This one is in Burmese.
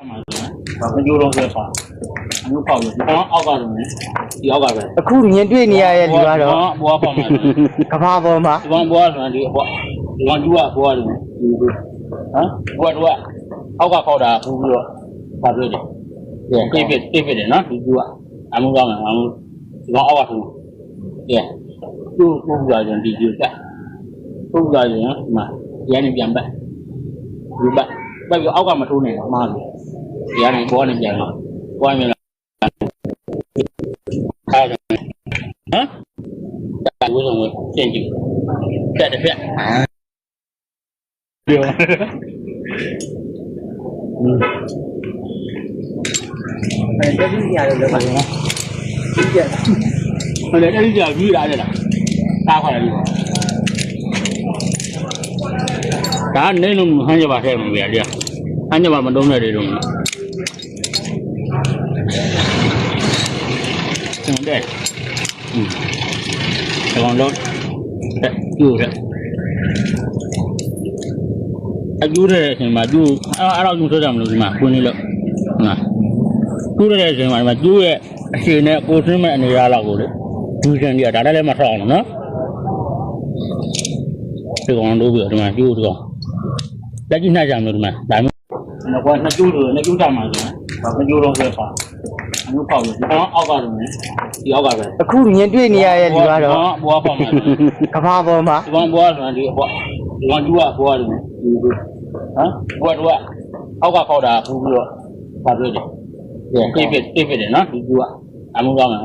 မကြိုးတော့ဆက်ပါအမျိုးပေါက်လို့အောက်ကတော့ဒီအောက်ကပဲအခုမြင်တွေ့နေရတဲ့လူကတော့ဘွားပေါက်မှာကဘာပေါ်မှာဒီကောင်ဘွားဆိုဒီဘွားဒီကောင်ကျူကဘွားတယ်ဒီဟမ်ဘွားတော့အောက်ကပေါက်တာပူပြီးတော့ပါပြည့်တယ်ပြေးဖြစ်တယ်နော်ဒီကျူကအမှုကောင်းတယ်အမှုဒီကောင်အောက်ကထူကျူပူလာရင်ဒီကျူတက်ပူလာရင်ဒီမှာရန်နေပြန်ပတ်ဒီပတ်ပြီးအောက်ကမထိုးနဲ့မှားတယ်ဒီကနေဘွားနေပြန်တော့ဘွားမြင်လားအားတယ်ဟမ်ဒါဝိဆုံးကိုရှင်းကြည့်တက်တစ်ဖက်ပြောတက်ပြီးရတယ်လို့ပါနော်ပြီးကြဟုတ်တယ်အဲ့ဒီကြာပြီးရတယ်လားတားခွာတယ်ဒီဒါနေလို့ဟမ်းကြပါထဲမှာဗျာဒီဟမ်းကြပါမတုံးတဲ့တွေတော့ဟုတ်တယ်ကောင်တော့ကျိုးတယ်အကျိုးတဲ့အချိန်မှာကျိုးအဲ့တော့ကျိုးထွက်ကြမလို့ဒီမှာခွင်းလေးလို့နော်ကျိုးတဲ့အချိန်မှာဒီမှာကျိုးရဲ့အရှင်နဲ့ကိုသွင်းမဲ့အနေအထားကိုလေဒူးစင်ပြဒါလည်းမထောက်အောင်နော်ဒီကောင်တို့ပြီးတော့ဒီမှာကျိုးတော့လက်ကြည့်နှိုက်ကြမလို့ဒီမှာဒါမျိုးကွာနှစ်ကျိုးလို့နှစ်ကျိုးတောင်မှာဆိုနှစ်ကျိုးတော့ဆက်ပါအမျိုးပေါက်လို့ဒီကောင်အောက်ကတော့ဒီအောက်ကပဲအခုမြင်တွေ့နေရတဲ့လူကတော့ဘွားပေါက်မှာကဘာပေါ်မှာဒီကောင်ဘွားဆိုဒီကောင်ကျူကဘွားတယ်ဒီဟမ်ဘွားတော့အောက်ကပေါက်တာပူပြီးတော့ပါပြည့်တယ်ပြေးဖြစ်တယ်နော်ဒီကျူကအမှုကောင်းတယ်